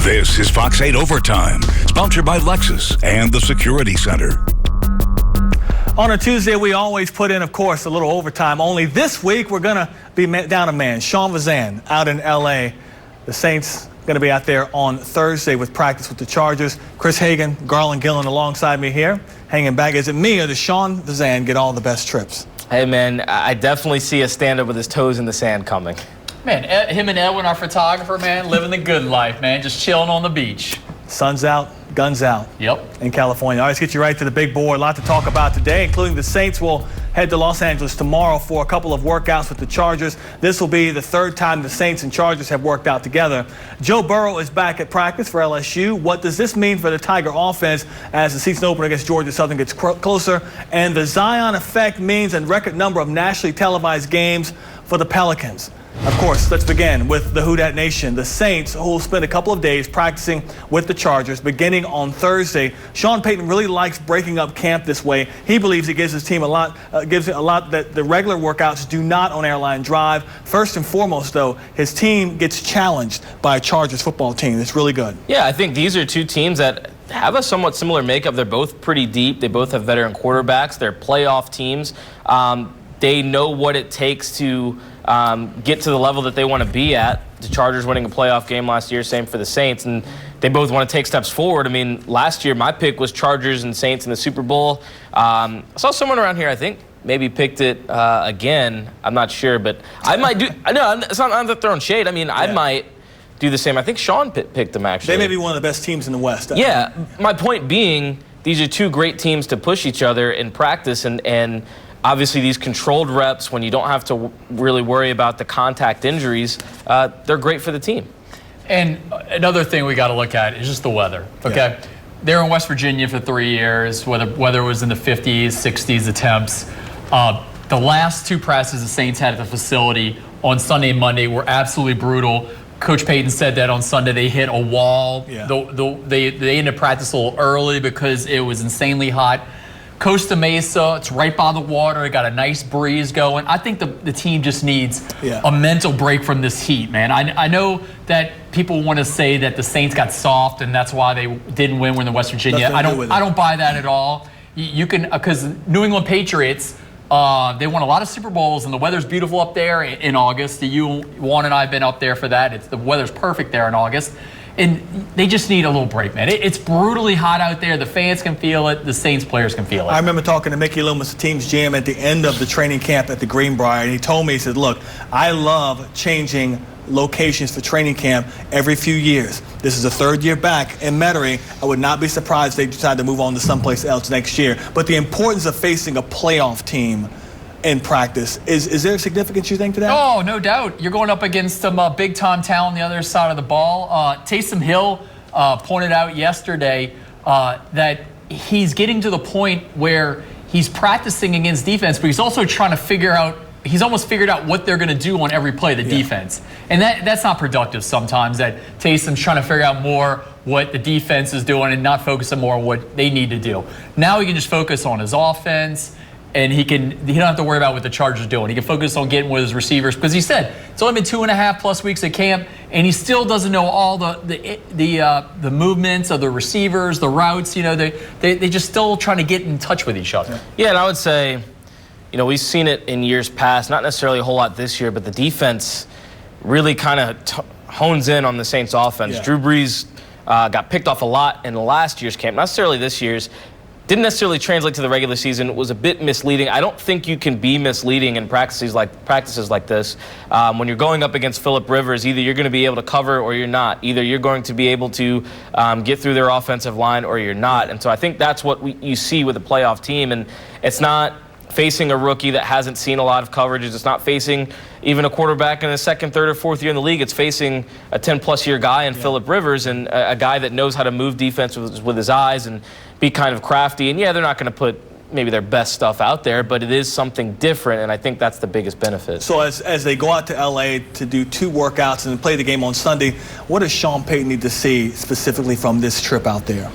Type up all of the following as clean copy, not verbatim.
This is Fox 8 Overtime, sponsored by Lexus and the Security Center. On a Tuesday, we always put in, of course, a little overtime. Only this week, we're going to be down a man. Sean Vazan out in L.A. The Saints going to be out there on Thursday with practice with the Chargers. Chris Hagan, Garland Gillen alongside me here, hanging back. Is it me or does Sean Vazan get all the best trips? Hey, man, I definitely see a stand-up with his toes in the sand coming. Man, him and Edwin, our photographer, man, living the good life, man, just chilling on the beach. Sun's out, guns out. Yep. In California. All right, let's get you right to the big board. A lot to talk about today, including the Saints will head to Los Angeles tomorrow for a couple of workouts with the Chargers. This will be the third time the Saints and Chargers have worked out together. Joe Burrow is back at practice for LSU. What does this mean for the Tiger offense as the season opener against Georgia Southern gets closer? And the Zion effect means a record number of nationally televised games for the Pelicans. Of course, let's begin with the Who Dat Nation. The Saints, who will spend a couple of days practicing with the Chargers beginning on Thursday. Sean Payton really likes breaking up camp this way. He believes it gives his team a lot that the regular workouts do not on Airline Drive. First and foremost, though, his team gets challenged by a Chargers football team. It's really good. Yeah, I think these are two teams that have a somewhat similar makeup. They're both pretty deep. They both have veteran quarterbacks. They're playoff teams. They know what it takes to get to the level that they want to be at. The Chargers winning a playoff game last year, same for the Saints, and they both want to take steps forward. I mean, last year my pick was Chargers and Saints in the Super Bowl. I saw someone around here, I think, maybe picked it again. I'm not sure, but I might do. No, it's not, I'm not throwing shade. I mean, I might do the same. I think Sean picked them, actually. They may be one of the best teams in the West. Yeah, my point being, these are two great teams to push each other in practice, and obviously, these controlled reps, when you don't have to really worry about the contact injuries, they're great for the team. And another thing we got to look at is just the weather, okay? Yeah. They were in West Virginia for 3 years, weather was in the 50s, 60s, the temps. The last two practices the Saints had at the facility on Sunday and Monday were absolutely brutal. Coach Payton said that on Sunday they hit a wall. Yeah. They ended practice a little early because it was insanely hot. Costa Mesa, it's right by the water. It got a nice breeze going. I think the team just needs a mental break from this heat, man. I know that people want to say that the Saints got soft and that's why they didn't win when in West Virginia. I don't buy that at all. You can, because New England Patriots, they won a lot of Super Bowls and the weather's beautiful up there in August. Juan and I have been up there for that. The weather's perfect there in August. And they just need a little break, man. It's brutally hot out there. The fans can feel it. The Saints players can feel it. I remember talking to Mickey Loomis, the team's GM, at the end of the training camp at the Greenbrier, and he told me, he said, look, I love changing locations for training camp every few years. This is the third year back in Metairie. I would not be surprised if they decide to move on to someplace else next year. But the importance of facing a playoff team in practice, is there significance, you think, to that? Oh, no doubt. You're going up against some big-time talent on the other side of the ball. Taysom Hill pointed out yesterday that he's getting to the point where he's practicing against defense, but he's also trying to figure out, he's almost figured out what they're going to do on every play, the defense. And that's not productive sometimes, that Taysom's trying to figure out more what the defense is doing and not focusing more on what they need to do. Now he can just focus on his offense, and he don't have to worry about what the Chargers are doing. He can focus on getting with his receivers, because he said it's only been 2.5+ weeks at camp, and he still doesn't know all the movements of the receivers, the routes. You know, they just still trying to get in touch with each other. Yeah, and I would say, you know, we've seen it in years past, not necessarily a whole lot this year, but the defense really kind of hones in on the Saints offense. Yeah. Drew Brees got picked off a lot in the last year's camp, not necessarily this year's. Didn't necessarily translate to the regular season. It was a bit misleading. I don't think you can be misleading in practices like this. When you're going up against Phillip Rivers, either you're going to be able to cover or you're not. Either you're going to be able to get through their offensive line or you're not. And so I think that's what you see with a playoff team. And it's not facing a rookie that hasn't seen a lot of coverages. It's not facing even a quarterback in the second, third, or fourth year in the league. It's facing a 10+ year guy in Phillip Rivers, and a guy that knows how to move defense with his eyes and be kind of crafty. And yeah, they're not going to put maybe their best stuff out there, but it is something different, and I think that's the biggest benefit. So as they go out to L.A. to do 2 workouts and play the game on Sunday, what does Sean Payton need to see specifically from this trip out there?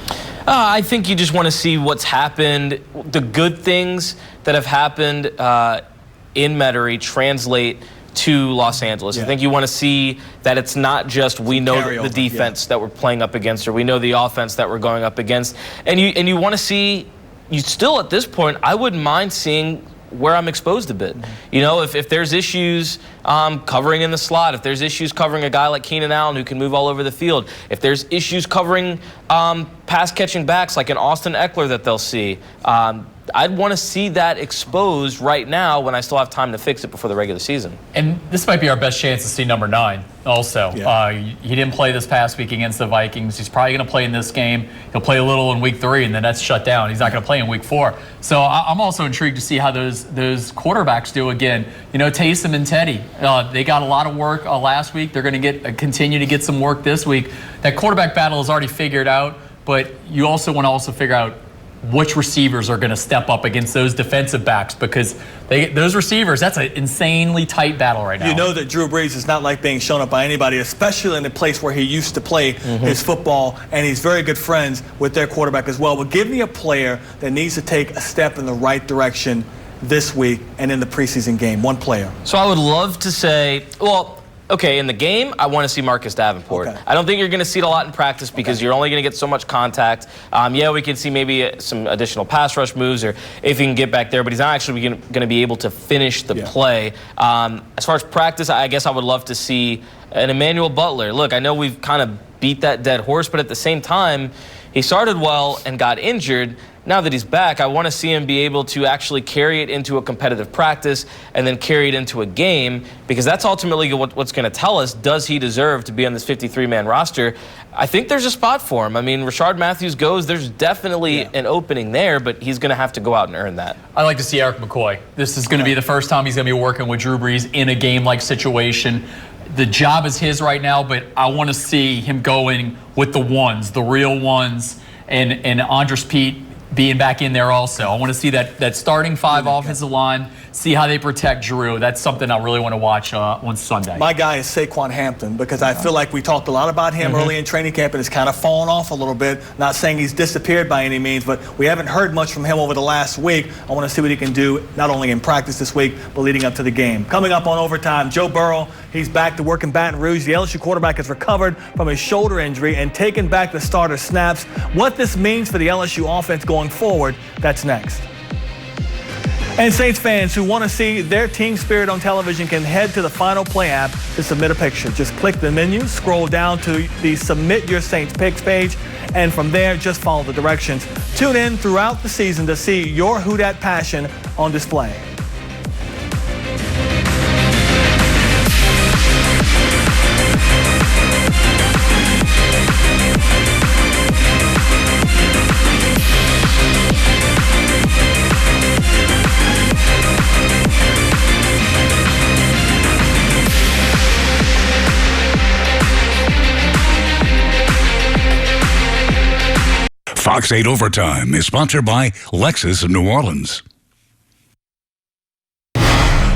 I think you just want to see what's happened, the good things that have happened in Metairie translate to Los Angeles. I think you want to see that it's not just we know the defense that we're playing up against, or we know the offense that we're going up against. And you want to see, you still at this point, I wouldn't mind seeing where I'm exposed a bit. You know, if there's issues covering in the slot, if there's issues covering a guy like Keenan Allen who can move all over the field, if there's issues covering pass catching backs like an Austin Eckler that they'll see, I'd want to see that exposed right now when I still have time to fix it before the regular season. And this might be our best chance to see number 9 also. He didn't play this past week against the Vikings. He's probably going to play in this game. He'll play a little in week 3, and then that's shut down. He's not going to play in week 4. So I'm also intrigued to see how those quarterbacks do again. You know, Taysom and Teddy, they got a lot of work last week. They're going to continue to get some work this week. That quarterback battle is already figured out, but you also want to figure out which receivers are going to step up against those defensive backs, because those receivers, that's an insanely tight battle right now. You know that Drew Brees is not like being shown up by anybody, especially in the place where he used to play his football, and he's very good friends with their quarterback as well. But give me a player that needs to take a step in the right direction this week and in the preseason game. One player. So I would love to say, well, okay, in the game, I want to see Marcus Davenport. I don't think you're going to see it a lot in practice because you're only going to get so much contact. Yeah, we can see maybe some additional pass rush moves, or if he can get back there, but he's not actually going to be able to finish the play. As far as practice, I guess I would love to see an Emmanuel Butler. Look, I know we've kind of beat that dead horse, but at the same time, he started well and got injured. Now that he's back, I want to see him be able to actually carry it into a competitive practice and then carry it into a game, because that's ultimately what's going to tell us, does he deserve to be on this 53-man roster? I think there's a spot for him. I mean, Rashard Matthews goes, there's definitely an opening there, but he's going to have to go out and earn that. I like to see Eric McCoy. This is going to be the first time he's going to be working with Drew Brees in a game-like situation. The job is his right now, but I want to see him going with the ones, the real ones, and Andres Pete being back in there also. I want to see that starting 5 offensive line, see how they protect Drew. That's something I really want to watch on Sunday. My guy is Saquon Hampton, because I feel like we talked a lot about him early in training camp, and it's kind of fallen off a little bit. Not saying he's disappeared by any means, but we haven't heard much from him over the last week. I want to see what he can do, not only in practice this week, but leading up to the game. Coming up on Overtime, Joe Burrow, he's back to work in Baton Rouge. The LSU quarterback has recovered from his shoulder injury and taken back the starter snaps. What this means for the LSU offense going forward, that's next. And Saints fans who want to see their team spirit on television can head to the Final Play app to submit a picture. Just click the menu, scroll down to the Submit Your Saints Pics page, and from there, just follow the directions. Tune in throughout the season to see your Who Dat passion on display. Fox 8 Overtime is sponsored by Lexus of New Orleans.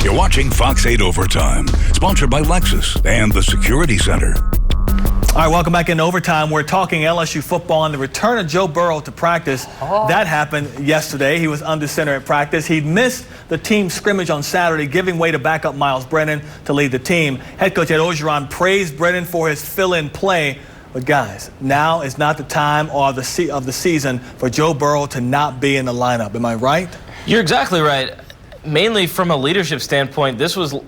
You're watching Fox 8 Overtime, sponsored by Lexus and the Security Center. All right, welcome back into Overtime. We're talking LSU football and the return of Joe Burrow to practice. That happened yesterday. He was under center at practice. He'd missed the team scrimmage on Saturday, giving way to backup Miles Brennan to lead the team. Head coach Ed Orgeron praised Brennan for his fill-in play. But guys, now is not the time of the season for Joe Burrow to not be in the lineup. Am I right? You're exactly right. Mainly from a leadership standpoint,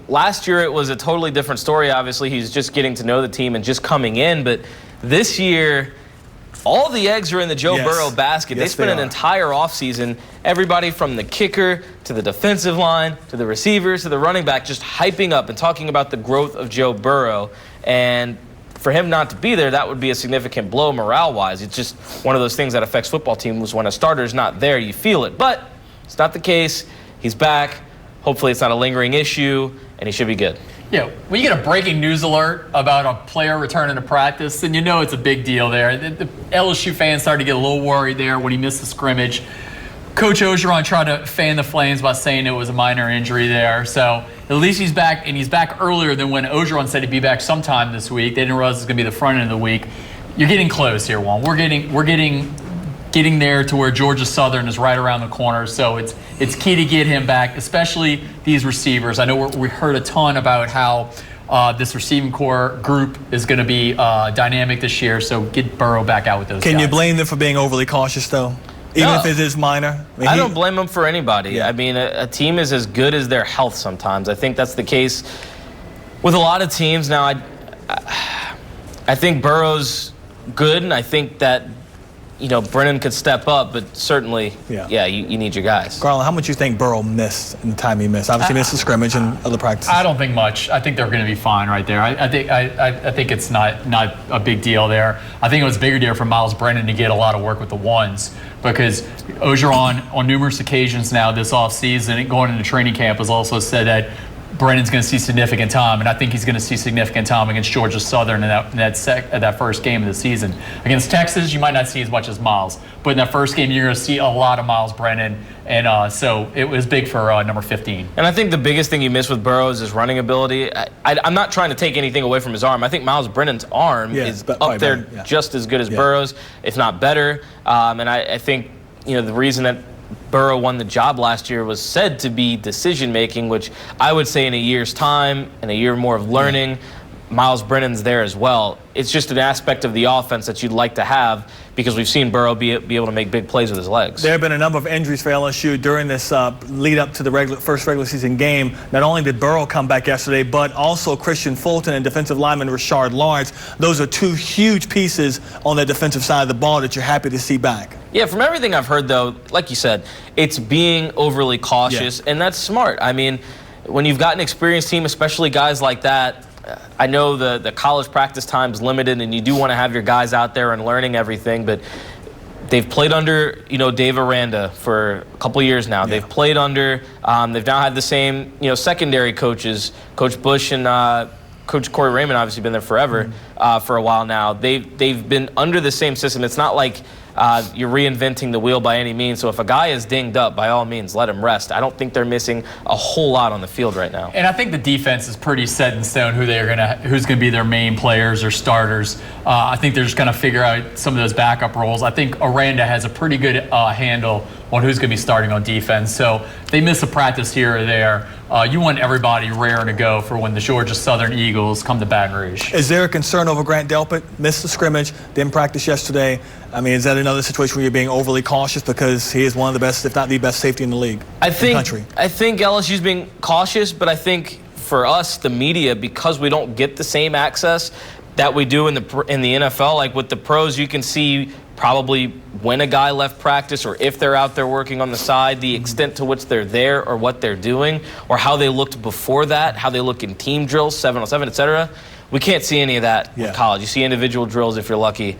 last year it was a totally different story. Obviously, he's just getting to know the team and just coming in. But this year, all the eggs are in the Joe Burrow basket. They spent an entire offseason, everybody from the kicker to the defensive line to the receivers to the running back, just hyping up and talking about the growth of Joe Burrow. And for him not to be there, that would be a significant blow morale-wise. It's just one of those things that affects football teams. When a starter's not there, you feel it. But it's not the case. He's back. Hopefully it's not a lingering issue, and he should be good. Yeah, when you get a breaking news alert about a player returning to practice, then you know it's a big deal there. The LSU fans started to get a little worried there when he missed the scrimmage. Coach Orgeron tried to fan the flames by saying it was a minor injury there. So at least he's back, and he's back earlier than when Orgeron said he'd be back sometime this week. They didn't realize it was going to be the front end of the week. You're getting close here, Juan. We're getting getting there to where Georgia Southern is right around the corner. So it's key to get him back, especially these receivers. I know we heard a ton about how this receiving core group is going to be dynamic this year, so get Burrow back out with those guys. Can you blame them for being overly cautious, though? Even if it is minor? I don't blame them for anybody. Yeah. I mean, a team is as good as their health sometimes. I think that's the case with a lot of teams. Now, I think Burrow's good, and I think that, Brennan could step up, but certainly, you need your guys. Garland, how much you think Burrow missed in the time he missed? Obviously, he missed the scrimmage and other practices. I don't think much. I think they're going to be fine right there. I think it's not a big deal there. I think it was a bigger deal for Miles Brennan to get a lot of work with the ones, because Ogeron, on numerous occasions now this offseason and going into training camp, has also said that Brennan's going to see significant time, and I think he's going to see significant time against Georgia Southern in that first game of the season. Against Texas, you might not see as much as Miles, but in that first game, you're going to see a lot of Miles Brennan, and so it was big for number 15. And I think the biggest thing you miss with Burrow is his running ability. I'm not trying to take anything away from his arm. I think Miles Brennan's arm is up there just as good as Burrow's, if not better. And I think, the reason that Burrow won the job last year was said to be decision-making, which I would say in a year's time and a year more of learning, Miles Brennan's there as well. It's just an aspect of the offense that you'd like to have, because we've seen Burrow be able to make big plays with his legs. There have been a number of injuries for LSU during this lead up to the first regular season game. Not only did Burrow come back yesterday, but also Christian Fulton and defensive lineman Rashard Lawrence. Those are two huge pieces on the defensive side of the ball that you're happy to see back. Yeah, from everything I've heard, though, like you said, it's being overly cautious, and that's smart. I mean, when you've got an experienced team, especially guys like that, I know the college practice time is limited, and you do want to have your guys out there and learning everything, but they've played under, Dave Aranda for a couple of years now. They've played under, they've now had the same, secondary coaches, Coach Bush and Coach Corey Raymond, obviously been there forever, for a while now. They've been under the same system. It's not like you're reinventing the wheel by any means. So if a guy is dinged up, by all means, let him rest. I don't think they're missing a whole lot on the field right now. And I think the defense is pretty set in stone who's going to be their main players or starters. I think they're just going to figure out some of those backup roles. I think Aranda has a pretty good handle on who's going to be starting on defense. So if they miss a practice here or there, you want everybody raring to go for when the Georgia Southern Eagles come to Baton Rouge. Is there a concern over Grant Delpit? Missed the scrimmage, didn't practice yesterday. I mean, is that another situation where you're being overly cautious because he is one of the best, if not the best, safety in the league, in the country? I think LSU's being cautious, but I think for us, the media, because we don't get the same access that we do in the NFL, like with the pros, you can see probably when a guy left practice or if they're out there working on the side, the extent to which they're there or what they're doing or how they looked before that, how they look in team drills, 7-on-7, etc. We can't see any of that in college. You see individual drills if you're lucky.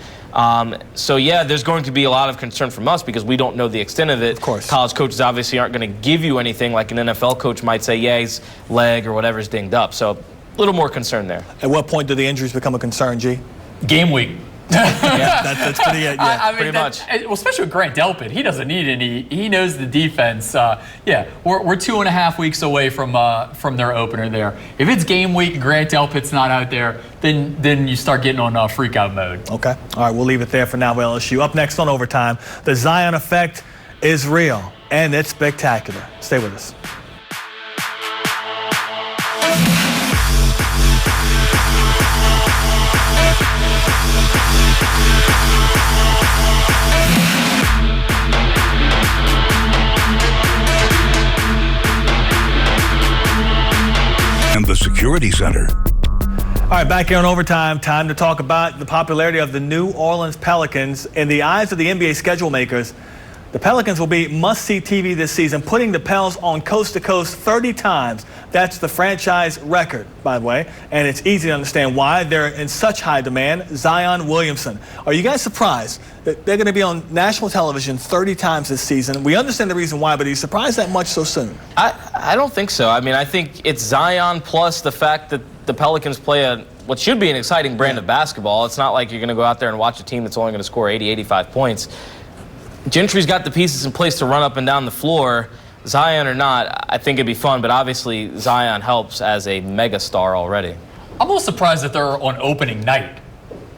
So, there's going to be a lot of concern from us because we don't know the extent of it. Of course. College coaches obviously aren't going to give you anything like an NFL coach might say, his leg or whatever's dinged up. So a little more concern there. At what point do the injuries become a concern, G? Game week. That's pretty good. Yeah, I mean, pretty much. Well, especially with Grant Delpit, he doesn't need any. He knows the defense. We're 2.5 weeks away from their opener there. If it's game week and Grant Delpit's not out there, then you start getting on freak out mode. Okay. All right, we'll leave it there for now. LSU up next on Overtime. The Zion effect is real and it's spectacular. Stay with us. And the Security Center. All right, back here on Overtime, time to talk about the popularity of the New Orleans Pelicans. In the eyes of the NBA schedule makers, the Pelicans will be must-see TV this season, putting the Pels on coast to coast 30 times. That's the franchise record, by the way, and it's easy to understand why they're in such high demand. Zion Williamson. Are you guys surprised that they're going to be on national television 30 times this season? We understand the reason why, but are you surprised that much so soon? I don't think so. I mean, I think it's Zion plus the fact that the Pelicans play what should be an exciting brand of basketball. It's not like you're going to go out there and watch a team that's only going to score 80, 85 points. Gentry's got the pieces in place to run up and down the floor. Zion or not, I think it'd be fun, but obviously Zion helps as a megastar already. I'm a little surprised that they're on opening night.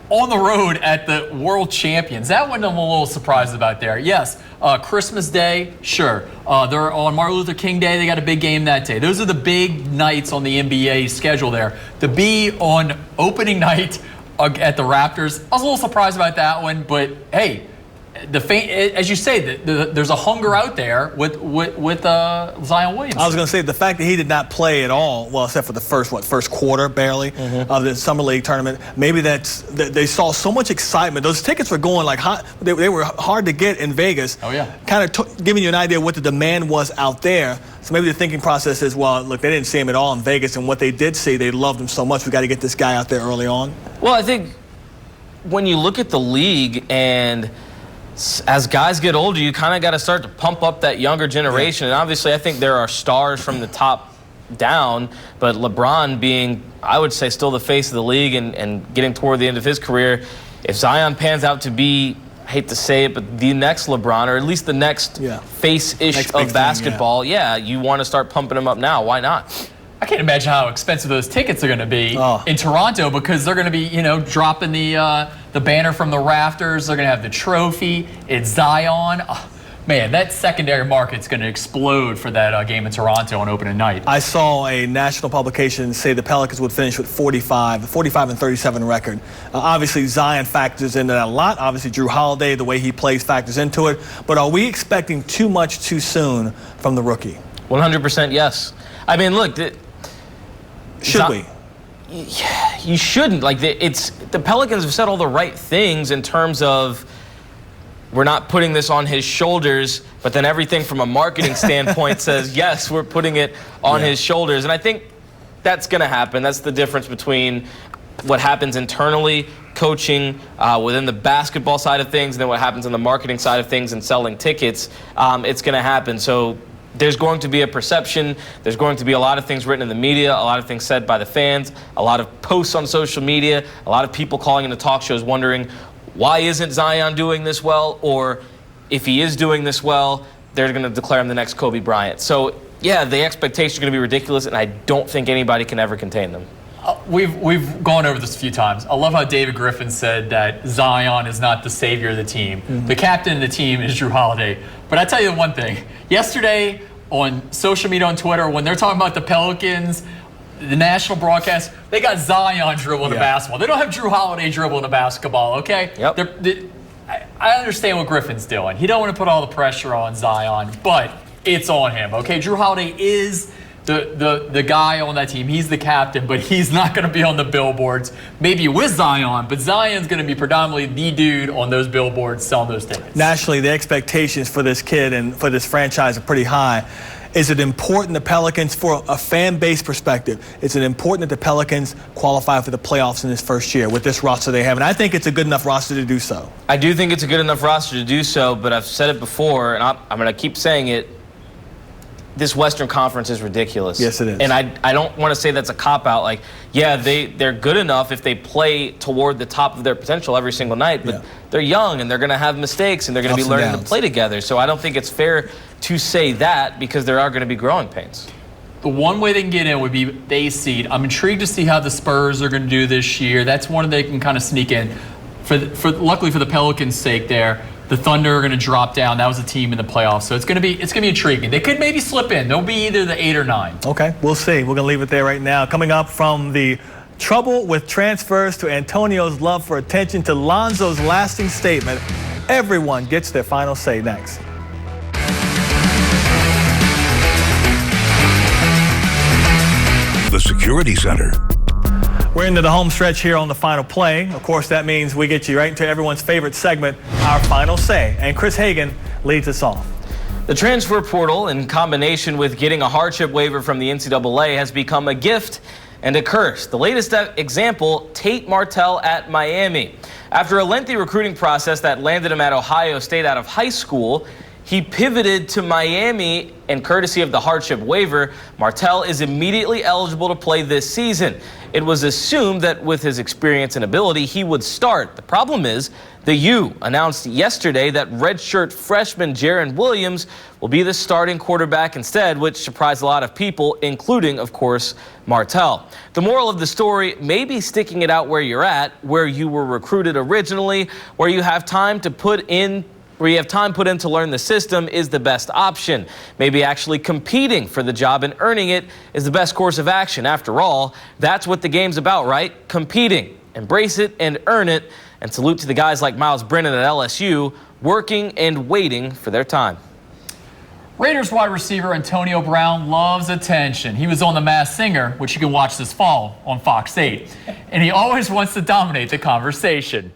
on the road at the World Champions. That one I'm a little surprised about there. Yes, Christmas Day, sure. They're on Martin Luther King Day. They got a big game that day. Those are the big nights on the NBA schedule there. To be on opening night at the Raptors, I was a little surprised about that one. But hey, as you say, there's a hunger out there with Zion Williamson. I was going to say the fact that he did not play at all, well, except for the first quarter barely of the Summer League tournament. Maybe they saw so much excitement. Those tickets were going like hot. They were hard to get in Vegas. Oh yeah. Kind of giving you an idea of what the demand was out there. So maybe the thinking process is, well, look, they didn't see him at all in Vegas, and what they did see, they loved him so much. We got to get this guy out there early on. Well, I think when you look at the league and as guys get older, you kind of got to start to pump up that younger generation. And obviously, I think there are stars from the top down, but LeBron being, I would say, still the face of the league and getting toward the end of his career, if Zion pans out to be, I hate to say it, but the next LeBron, or at least the next face-ish of basketball, you want to start pumping him up now. Why not? I can't imagine how expensive those tickets are going to be in Toronto, because they're going to be, dropping the banner from the rafters. They're going to have the trophy. It's Zion. Oh, man, that secondary market's going to explode for that game in Toronto on opening night. I saw a national publication say the Pelicans would finish with 45 and 37 record. Obviously, Zion factors into that a lot. Obviously, Drew Holiday, the way he plays, factors into it. But are we expecting too much too soon from the rookie? 100% yes. I mean, look. Should we? You shouldn't. Like, the Pelicans have said all the right things in terms of we're not putting this on his shoulders, but then everything from a marketing standpoint says, yes, we're putting it on his shoulders. And I think that's going to happen. That's the difference between what happens internally, coaching within the basketball side of things, and then what happens on the marketing side of things and selling tickets. It's going to happen. So there's going to be a perception. There's going to be a lot of things written in the media, a lot of things said by the fans, a lot of posts on social media, a lot of people calling into talk shows wondering, why isn't Zion doing this well? Or if he is doing this well, they're going to declare him the next Kobe Bryant. So, yeah, the expectations are going to be ridiculous, and I don't think anybody can ever contain them. We've gone over this a few times. I love how David Griffin said that Zion is not the savior of the team. The captain of the team is Drew Holiday. But I tell you one thing. Yesterday on social media, on Twitter, when they're talking about the Pelicans, the national broadcast, they got Zion dribbling the basketball. They don't have Drew Holiday dribbling the basketball, okay? Yep. I understand what Griffin's doing. He don't want to put all the pressure on Zion, but it's on him, okay? Drew Holiday is the guy on that team. He's the captain, but he's not going to be on the billboards, maybe with Zion, but Zion's going to be predominantly the dude on those billboards selling those tickets. Nationally, the expectations for this kid and for this franchise are pretty high. Is it important the Pelicans, for a fan base perspective, is it important that the Pelicans qualify for the playoffs in this first year with this roster they have? And I think it's a good enough roster to do so. I do think it's a good enough roster to do so, but I've said it before, and I'm going to keep saying it. This Western Conference is ridiculous. Yes, it is. And I don't want to say that's a cop-out. Like, yeah, they're good enough if they play toward the top of their potential every single night, but they're young and they're going to have mistakes and they're going to be learning to play together. So I don't think it's fair to say that, because there are going to be growing pains. The one way they can get in would be the 8th seed. I'm intrigued to see how the Spurs are going to do this year. That's one they can kind of sneak in. Luckily for the Pelicans' sake there, the Thunder are going to drop down. That was a team in the playoffs, so it's going to be intriguing. They could maybe slip in. They'll be either the 8 or 9. Okay, we'll see. We're going to leave it there right now. Coming up, from the trouble with transfers to Antonio's love for attention to Lonzo's lasting statement, everyone gets their final say next. The Security Center. We're into the home stretch here on the final play. Of course, that means we get you right into everyone's favorite segment, our final say. And Chris Hagan leads us off. The transfer portal, in combination with getting a hardship waiver from the NCAA, has become a gift and a curse. The latest example, Tate Martell at Miami. After a lengthy recruiting process that landed him at Ohio State out of high school, he pivoted to Miami, and courtesy of the hardship waiver, Martell is immediately eligible to play this season. It was assumed that with his experience and ability, he would start. The problem is, the U announced yesterday that redshirt freshman Jaron Williams will be the starting quarterback instead, which surprised a lot of people, including, of course, Martell. The moral of the story may be sticking it out where you're at, where you were recruited originally, where you have time put in to learn the system is the best option. Maybe actually competing for the job and earning it is the best course of action. After all, that's what the game's about, right? Competing. Embrace it and earn it. And salute to the guys like Miles Brennan at LSU, working and waiting for their time. Raiders wide receiver Antonio Brown loves attention. He was on The Masked Singer, which you can watch this fall on Fox 8. And he always wants to dominate the conversation.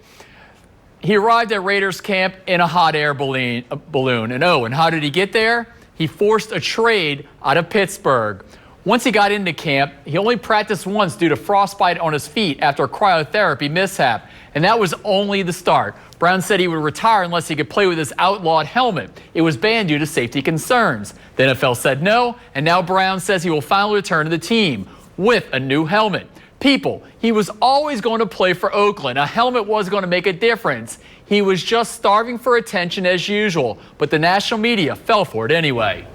He arrived at Raiders camp in a hot air balloon. And how did he get there? He forced a trade out of Pittsburgh. Once he got into camp, he only practiced once due to frostbite on his feet after a cryotherapy mishap. And that was only the start. Brown said he would retire unless he could play with his outlawed helmet. It was banned due to safety concerns. The NFL said no, and now Brown says he will finally return to the team with a new helmet. People, he was always going to play for Oakland. A helmet was going to make a difference. He was just starving for attention as usual, but the national media fell for it anyway.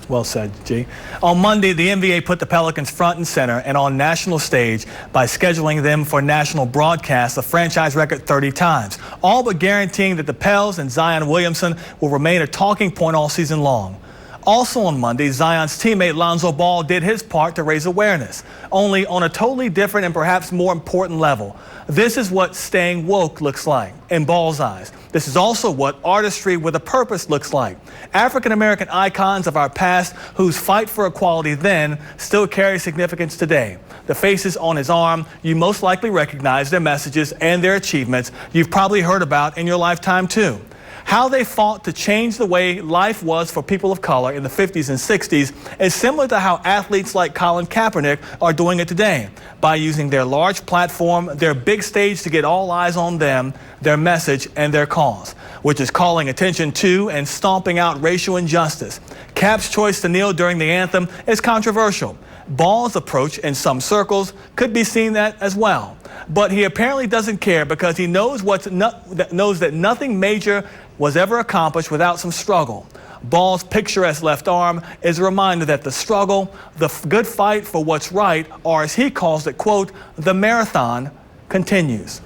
Well said, G. On Monday, the NBA put the Pelicans front and center and on national stage by scheduling them for national broadcast, a franchise record 30 times, all but guaranteeing that the Pels and Zion Williamson will remain a talking point all season long. Also on Monday, Zion's teammate Lonzo Ball did his part to raise awareness, only on a totally different and perhaps more important level. This is what staying woke looks like in Ball's eyes. This is also what artistry with a purpose looks like. African-American icons of our past whose fight for equality then still carry significance today. The faces on his arm, you most likely recognize their messages and their achievements you've probably heard about in your lifetime too. How they fought to change the way life was for people of color in the 50s and 60s is similar to how athletes like Colin Kaepernick are doing it today by using their large platform, their big stage to get all eyes on them, their message, and their cause, which is calling attention to and stomping out racial injustice. Cap's choice to kneel during the anthem is controversial. Ball's approach in some circles could be seen that as well. But he apparently doesn't care because he knows that nothing major was ever accomplished without some struggle. Ball's picturesque left arm is a reminder that the struggle, the good fight for what's right, or as he calls it, quote, the marathon continues.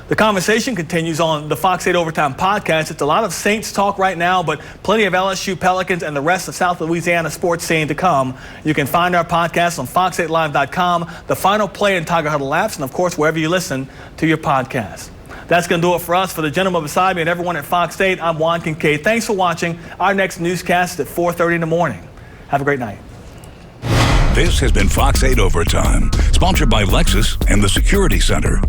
The conversation continues on the Fox 8 Overtime podcast. It's a lot of Saints talk right now, but plenty of LSU, Pelicans, and the rest of South Louisiana sports scene to come. You can find our podcast on fox8live.com, the Final Play and Tiger Huddle apps, and of course, wherever you listen to your podcast. That's going to do it for us. For the gentleman beside me and everyone at Fox 8, I'm Juan Kincaid. Thanks for watching. Our next newscast is at 4:30 in the morning. Have a great night. This has been Fox 8 Overtime, sponsored by Lexus and the Security Center.